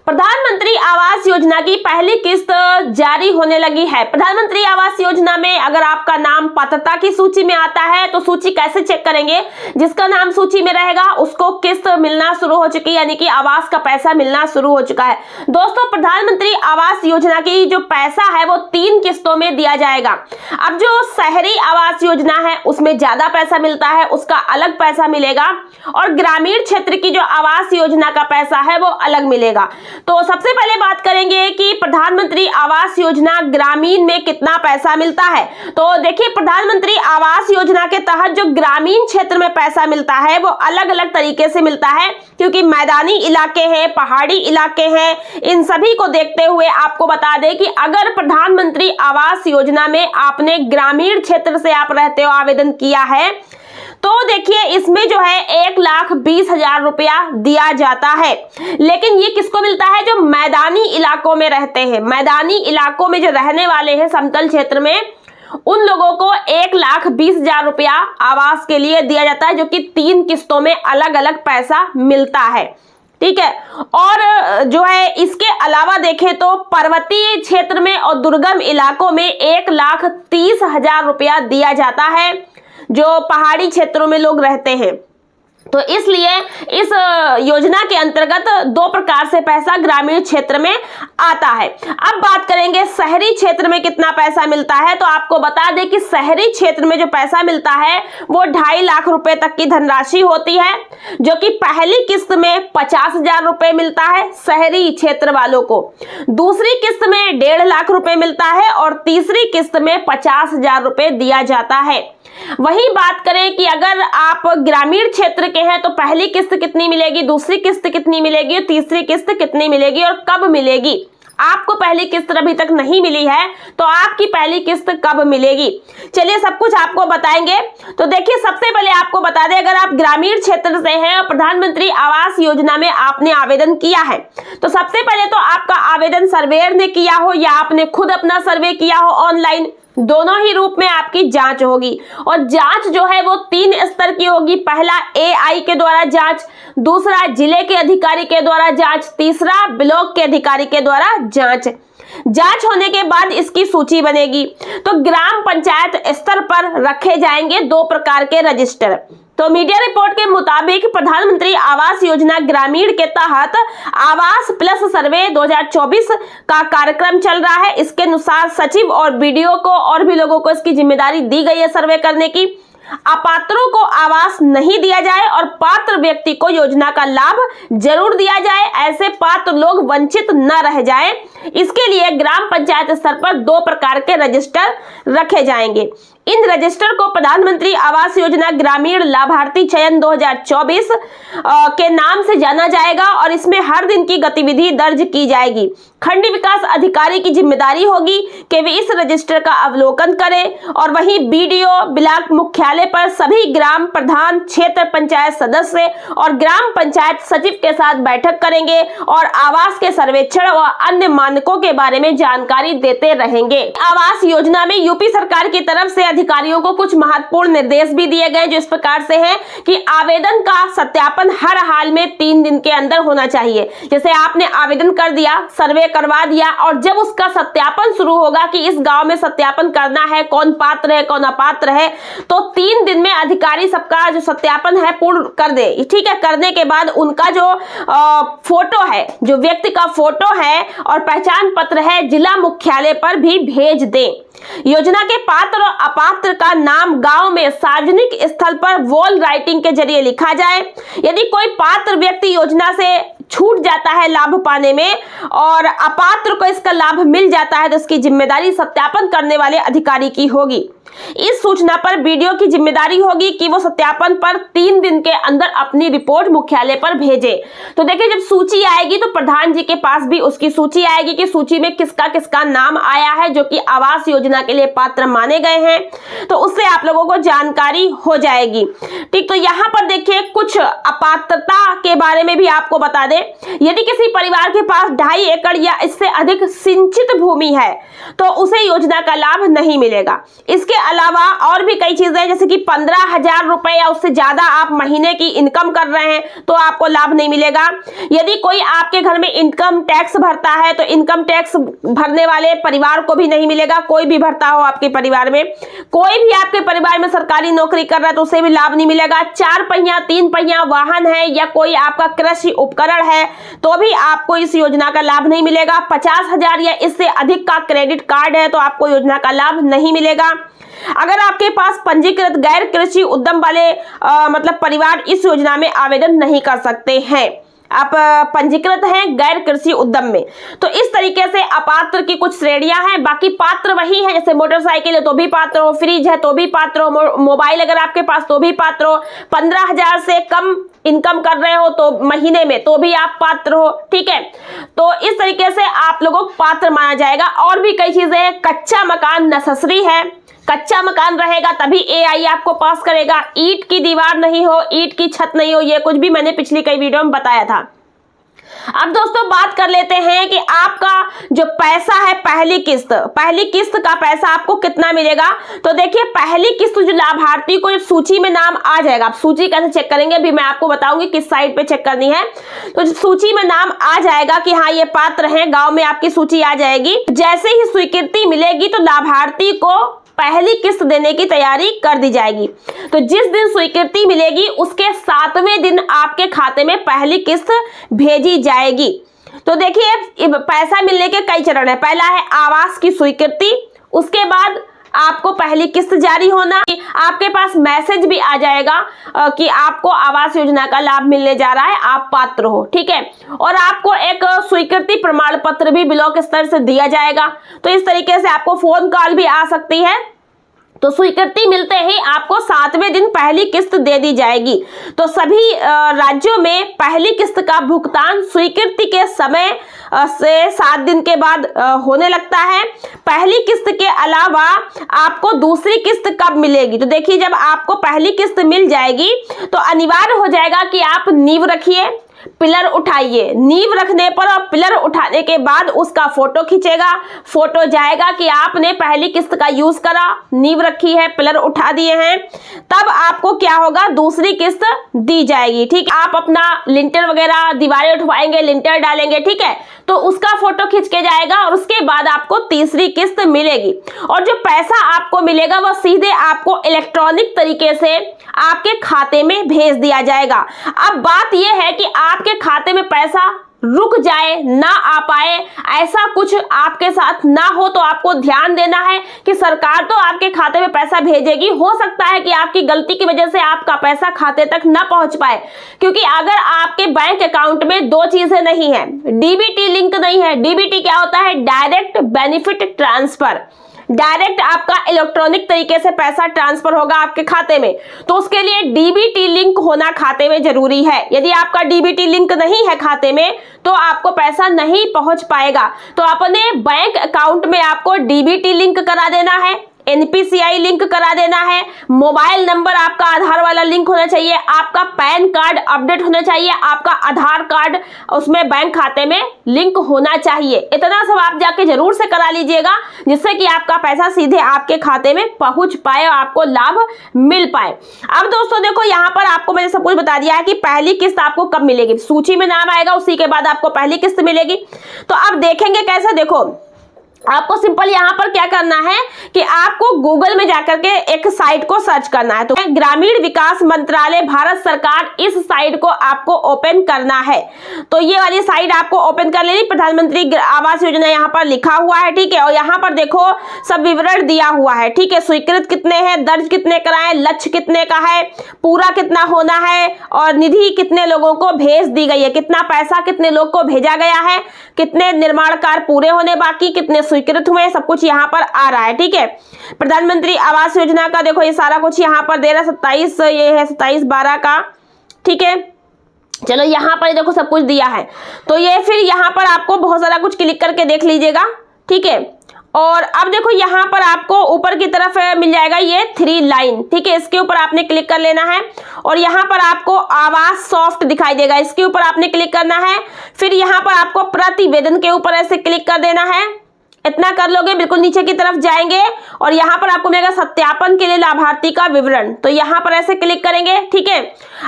प्रधानमंत्री आवास योजना की पहली किस्त जारी होने लगी है। प्रधानमंत्री आवास योजना में अगर आपका नाम पात्रता की सूची में आता है तो सूची कैसे चेक करेंगे? जिसका नाम सूची में रहेगा उसको किस्त मिलना शुरू हो चुकी है, यानी कि आवास का पैसा मिलना शुरू हो चुका है। दोस्तों, प्रधानमंत्री आवास योजना की जो पैसा है वो 3 किस्तों में दिया जाएगा। अब जो शहरी आवास योजना है उसमें ज्यादा पैसा मिलता है, उसका अलग पैसा मिलेगा, और ग्रामीण क्षेत्र की जो आवास योजना का पैसा है वो अलग मिलेगा। तो सबसे पहले बात करेंगे कि प्रधानमंत्री आवास योजना ग्रामीण में कितना पैसा मिलता है। तो देखिए, प्रधानमंत्री आवास योजना के तहत जो ग्रामीण क्षेत्र में पैसा मिलता है वो अलग अलग तरीके से मिलता है, क्योंकि मैदानी इलाके हैं, पहाड़ी इलाके हैं, इन सभी को देखते हुए आपको बता दें कि अगर प्रधानमंत्री आवास योजना में आपने ग्रामीण क्षेत्र से आप रहते हो आवेदन किया है तो देखिए इसमें जो है 1,20,000 रुपया दिया जाता है। लेकिन ये किसको मिलता है? जो मैदानी इलाकों में रहते हैं, मैदानी इलाकों में जो रहने वाले हैं समतल क्षेत्र में, उन लोगों को 1,20,000 रुपया आवास के लिए दिया जाता है, जो कि 3 किस्तों में अलग अलग पैसा मिलता है। ठीक है। और जो है इसके अलावा देखें तो पर्वतीय क्षेत्र में और दुर्गम इलाकों में 1,30,000 रुपया दिया जाता है, जो पहाड़ी क्षेत्रों में लोग रहते हैं। तो इसलिए इस योजना के अंतर्गत 2 प्रकार से पैसा ग्रामीण क्षेत्र में आता है। अब बात करेंगे शहरी क्षेत्र में कितना पैसा मिलता है। तो आपको बता दें कि शहरी क्षेत्र में जो पैसा मिलता है वो 2.5 लाख रुपए तक की धनराशि होती है, जो कि पहली किस्त में 50,000 रुपए मिलता है शहरी क्षेत्र वालों को, दूसरी किस्त में 1.5 लाख रुपए मिलता है और तीसरी किस्त में 50,000 रुपए दिया जाता है। वही बात करें कि अगर आप ग्रामीण क्षेत्र के हैं तो पहली किस्त कितनी मिलेगी, दूसरी किस्त कितनी मिलेगी और तीसरी किस्त कितनी मिलेगी और कब मिलेगी। आपको पहली किस्त अभी तक नहीं मिली है तो आपकी पहली किस्त कब मिलेगी, चलिए सब कुछ आपको बताएंगे। तो देखिए, सबसे पहले आपको बता दें, अगर आप ग्रामीण क्षेत्र से हैं और प्रधानमंत्री आवास योजना में आपने आवेदन किया है तो सबसे पहले तो आपका आवेदन सर्वेयर ने किया हो या आपने खुद अपना सर्वे किया हो ऑनलाइन, दोनों ही रूप में आपकी जांच होगी। और जांच जो है वो 3 स्तर की होगी। पहला AI के द्वारा जांच, दूसरा जिले के अधिकारी के द्वारा जांच, तीसरा ब्लॉक के अधिकारी के द्वारा जांच। जांच होने के बाद इसकी सूची बनेगी। तो ग्राम पंचायत स्तर पर रखे जाएंगे 2 प्रकार के रजिस्टर। तो मीडिया रिपोर्ट के मुताबिक प्रधानमंत्री आवास योजना ग्रामीण के तहत आवास प्लस सर्वे 2024 का कार्यक्रम चल रहा है। इसके अनुसार सचिव और BDO को और भी लोगों को इसकी जिम्मेदारी दी गई है सर्वे करने की। अपात्रों को आवास नहीं दिया जाए और पात्र व्यक्ति को योजना का लाभ जरूर दिया जाए, ऐसे पात्र लोग वंचित न रह जाएं। इसके लिए ग्राम पंचायत स्तर पर 2 प्रकार के रजिस्टर रखे जाएंगे। इन रजिस्टर को प्रधानमंत्री आवास योजना ग्रामीण लाभार्थी चयन 2024 के नाम से जाना जाएगा और इसमें हर दिन की गतिविधि दर्ज की जाएगी। खंड विकास अधिकारी की जिम्मेदारी होगी कि वे इस रजिस्टर का अवलोकन करें और वहीं BDO ब्लॉक मुख्यालय पर सभी ग्राम प्रधान, क्षेत्र पंचायत सदस्य और ग्राम पंचायत सचिव के साथ बैठक करेंगे और आवास के सर्वेक्षण व अन्य मानकों के बारे में जानकारी देते रहेंगे। आवास योजना में यूपी सरकार की तरफ से अधिकारियों को कुछ महत्वपूर्ण निर्देश भी दिए गए, जो इस प्रकार से हैं कि आवेदन का सत्यापन हर हाल में 3 दिन के अंदर होना चाहिए। जैसे आपने आवेदन कर दिया, सर्वे करवा दिया, और जब उसका सत्यापन शुरू होगा कि इस गांव में सत्यापन करना है, कौन पात्र है कौन अपात्र है, तो 3 दिन में अधिकारी सबका जो सत्यापन है पूर्ण कर दे। ठीक है। करने के बाद उनका जो फोटो है, जो व्यक्ति का फोटो है और पहचान पत्र है, जिला मुख्यालय पर भी भेज दे। योजना के पात्र और अपात्र का नाम गांव में सार्वजनिक स्थल पर वॉल राइटिंग के जरिए लिखा जाए। यदि कोई पात्र व्यक्ति योजना से छूट जाता है लाभ पाने में और अपात्र को इसका लाभ मिल जाता है तो इसकी जिम्मेदारी सत्यापन करने वाले अधिकारी की होगी। इस सूचना पर BDO की जिम्मेदारी होगी कि वो सत्यापन पर 3 दिन के अंदर अपनी रिपोर्ट मुख्यालय पर भेजे। तो देखिए, जब सूची आएगी तो प्रधान जी के पास भी उसकी सूची आएगी कि सूची में किसका किसका नाम आया है जो कि आवास योजना के लिए पात्र माने गए हैं, तो उससे आप लोगों को जानकारी हो जाएगी। ठीक। तो यहाँ पर देखिए, कुछ अपात्रता के बारे में भी आपको बता दें। यदि किसी परिवार के पास 2.5 एकड़ या इससे अधिक सिंचित भूमि है तो उसे योजना का लाभ नहीं मिलेगा। इसके अलावा और भी कई चीजें जैसे कि 15,000 रुपए या उससे ज्यादा आप महीने की इनकम कर रहे हैं तो आपको लाभ नहीं मिलेगा। यदि कोई आपके घर में इनकम टैक्स भरता है तो इनकम टैक्स भरने वाले परिवार को भी नहीं मिलेगा। कोई भी भरता हो आपके परिवार में, कोई भी आपके परिवार में सरकारी नौकरी कर रहा है तो उसे भी लाभ नहीं मिलेगा। 4 पहिया 3 पहिया वाहन है या कोई आपका कृषि उपकरण है तो भी आपको इस योजना का लाभ नहीं मिलेगा। 50,000 या इससे अधिक का क्रेडिट कार्ड है तो आपको योजना का लाभ नहीं मिलेगा। अगर आपके पास पंजीकृत गैर कृषि उद्यम वाले मतलब परिवार इस योजना में आवेदन नहीं कर सकते हैं। आप पंजीकृत हैं गैर कृषि उद्यम में, तो इस तरीके से अपात्र की कुछ श्रेणियां हैं। बाकी पात्र वही है, जैसे मोटरसाइकिल है तो भी पात्र हो, फ्रिज है तो भी पात्र हो, मोबाइल अगर आपके पास तो भी पात्र हो, 15,000 से कम इनकम कर रहे हो तो महीने में तो भी आप पात्र हो। ठीक है, तो इस तरीके से आप लोगों को पात्र माना जाएगा। और भी कई चीजें हैं, कच्चा मकान नेसेसरी है, कच्चा मकान रहेगा तभी एआई आपको पास करेगा। ईंट की दीवार नहीं हो, ईंट की छत नहीं हो, ये कुछ भी मैंने पिछली कई वीडियो में बताया था। अब दोस्तों बात कर लेते हैं कि आपका जो पैसा है पहली किस्त का पैसा आपको कितना मिलेगा। तो देखिए पहली किस्त जो लाभार्थी को सूची में नाम आ जाएगा, आप सूची कैसे चेक करेंगे अभी मैं आपको बताऊंगी किस साइट पे चेक करनी है। तो सूची में नाम आ जाएगा कि हाँ ये पात्र हैं, गांव में आपकी सूची आ जाएगी। जैसे ही स्वीकृति मिलेगी तो लाभार्थी को पहली किस्त देने की तैयारी कर दी जाएगी। तो जिस दिन स्वीकृति मिलेगी उसके 7वें दिन आपके खाते में पहली किस्त भेजी जाएगी। तो देखिए पैसा मिलने के कई चरण है। पहला है आवास की स्वीकृति, उसके बाद आपको पहली किस्त जारी होना, आपके पास मैसेज भी आ जाएगा कि आपको आवास योजना का लाभ मिलने जा रहा है, आप पात्र हो। ठीक है, और आपको एक स्वीकृति प्रमाण पत्र भी ब्लॉक स्तर से दिया जाएगा। तो इस तरीके से आपको फोन कॉल भी आ सकती है। तो स्वीकृति मिलते ही आपको 7वें दिन पहली किस्त दे दी जाएगी। तो सभी राज्यों में पहली किस्त का भुगतान स्वीकृति के समय से 7 दिन के बाद होने लगता है। पहली किस्त के अलावा आपको दूसरी किस्त कब मिलेगी, तो देखिए जब आपको पहली किस्त मिल जाएगी तो अनिवार्य हो जाएगा कि आप नींव रखिए, पिलर उठाइए। नींव रखने पर और पिलर उठाने के बाद उसका फोटो खींचेगा, फोटो जाएगा कि आपने पहली किस्त का यूज करा, नींव रखी है, पिलर उठा दिए हैं। तब आपको क्या होगा, दूसरी किस्त दी जाएगी। ठीक, आप अपना लिंटर वगैरह दीवारें उठवाएंगे, लिंटर डालेंगे, ठीक है, तो उसका फोटो खींच के जाएगा और उसके बाद आपको तीसरी किस्त मिलेगी। और जो पैसा आपको मिलेगा वह सीधे आपको इलेक्ट्रॉनिक तरीके से आपके खाते में भेज दिया जाएगा। अब बात यह है कि आपके खाते में पैसा रुक जाए, ना आ पाए, ऐसा कुछ आपके साथ ना हो तो आपको ध्यान देना है कि सरकार तो आपके खाते में पैसा भेजेगी। हो सकता है कि आपकी गलती की वजह से आपका पैसा खाते तक ना पहुंच पाए, क्योंकि अगर आपके बैंक अकाउंट में 2 चीजें नहीं है, डीबीटी लिंक नहीं है। डीबीटी क्या होता है, डायरेक्ट बेनिफिट ट्रांसफर। डायरेक्ट आपका इलेक्ट्रॉनिक तरीके से पैसा ट्रांसफर होगा आपके खाते में, तो उसके लिए डीबीटी लिंक होना खाते में जरूरी है। यदि आपका डीबीटी लिंक नहीं है खाते में तो आपको पैसा नहीं पहुंच पाएगा। तो अपने बैंक अकाउंट में आपको डीबीटी लिंक करा देना है, एनपीसीआई लिंक करा देना है, मोबाइल नंबर आपका आधार वाला लिंक होना चाहिए, आपका पैन कार्ड अपडेट होना चाहिए, आपका आधार कार्ड उसमें बैंक खाते में लिंक होना चाहिए। इतना सब आप जाके जरूर से करा लीजिएगा, जिससे कि आपका पैसा सीधे आपके खाते में पहुंच पाए और आपको लाभ मिल पाए। अब दोस्तों देखो, यहाँ पर आपको मैंने सब कुछ बता दिया है कि पहली किस्त आपको कब मिलेगी। सूची में नाम आएगा, उसी के बाद आपको पहली किस्त मिलेगी। तो अब देखेंगे कैसे, देखो आपको सिंपल यहाँ पर क्या करना है कि आपको गूगल में जाकर के एक साइट को सर्च करना है। तो ग्रामीण विकास मंत्रालय भारत सरकार, इस साइट को आपको ओपन करना है। तो ये वाली साइट आपको ओपन कर लेनी, प्रधानमंत्री आवास योजना यहाँ पर लिखा हुआ है, ठीक है। और यहाँ पर देखो सब विवरण दिया हुआ है, ठीक है। स्वीकृत कितने हैं, दर्ज कितने कराएं, लक्ष्य कितने का है, पूरा कितना होना है, और निधि कितने लोगों को भेज दी गई है, कितना पैसा कितने लोग को भेजा गया है, कितने निर्माण कार्य पूरे होने बाकी, कितने स्वीकृत हुए, सब कुछ यहाँ पर आ रहा है, ठीक है। प्रधानमंत्री आवास योजना का देखो ये सारा कुछ यहाँ पर दे रहा है, 27 ये है 27/12 का, ठीक है। चलो यहाँ पर देखो सब कुछ दिया है। तो ये फिर यहाँ पर आपको बहुत सारा कुछ क्लिक करके देख लीजिएगा, ठीक है। और अब देखो यहाँ पर आपको ऊपर की तरफ मिल जाएगा ये 3 लाइन, ठीक है। इसके ऊपर आपने क्लिक कर लेना है और यहाँ पर आपको आवास सॉफ्ट दिखाई देगा, इसके ऊपर आपने क्लिक करना है। फिर यहाँ पर आपको प्रतिवेदन के ऊपर ऐसे क्लिक कर देना है, इतना कर लोगे, बिल्कुल नीचे की तरफ जाएंगे और यहाँ पर आपको मिलेगा सत्यापन के लिए लाभार्थी का विवरण, तो यहाँ पर ऐसे क्लिक करेंगे। ठीक है,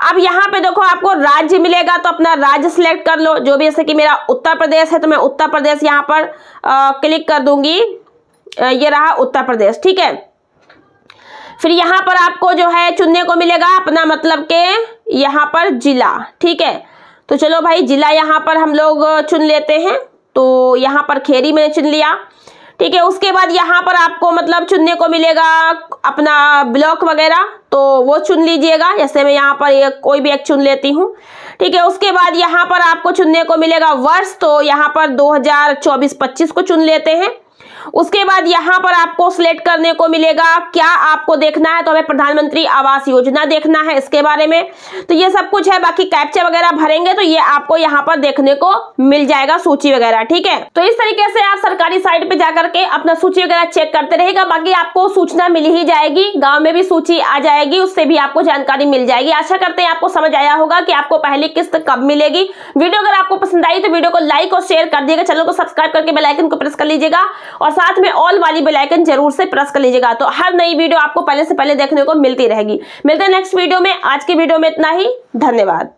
अब यहाँ पे देखो आपको राज्य मिलेगा, तो अपना राज्य सिलेक्ट कर लो, जो भी, जैसे कि मेरा उत्तर प्रदेश है तो मैं उत्तर प्रदेश यहाँ पर क्लिक कर दूंगी। ये रहा उत्तर प्रदेश। ठीक है, फिर यहाँ पर आपको जो है चुनने को मिलेगा अपना मतलब के यहाँ पर जिला। ठीक है, तो चलो भाई जिला यहाँ पर हम लोग चुन लेते हैं, तो यहाँ पर खेरी मैंने चुन लिया। ठीक है, उसके बाद यहाँ पर आपको मतलब चुनने को मिलेगा अपना ब्लॉक वगैरह, तो वो चुन लीजिएगा, जैसे मैं यहाँ पर कोई भी एक चुन लेती हूँ। ठीक है, उसके बाद यहाँ पर आपको चुनने को मिलेगा वर्ष, तो यहाँ पर 2024-25 को चुन लेते हैं। उसके बाद यहाँ पर आपको सिलेक्ट करने को मिलेगा क्या आपको देखना है, तो हमें प्रधानमंत्री आवास योजना देखना है इसके बारे में, तो ये सब कुछ है। बाकी कैप्चा वगैरह भरेंगे तो ये आपको यहाँ पर देखने को मिल जाएगा सूची वगैरह। ठीक है, तो इस तरीके से आप सरकारी साइट पे जाकर के अपना सूची वगैरह चेक करते रहेगा। बाकी आपको सूचना मिल ही जाएगी, गाँव में भी सूची आ जाएगी, उससे भी आपको जानकारी मिल जाएगी। आशा करते हैं आपको समझ आया होगा कि आपको पहली किस्त कब मिलेगी। वीडियो अगर आपको पसंद आई तो वीडियो को लाइक और शेयर कर दिएगा, चैनल को सब्सक्राइब करके बेल आइकन को प्रेस कर लीजिएगा और साथ में ऑल वाली बेल आइकन जरूर से प्रेस कर लीजिएगा, तो हर नई वीडियो आपको पहले से पहले देखने को मिलती रहेगी। मिलते हैं नेक्स्ट वीडियो में। आज की वीडियो में इतना ही, धन्यवाद।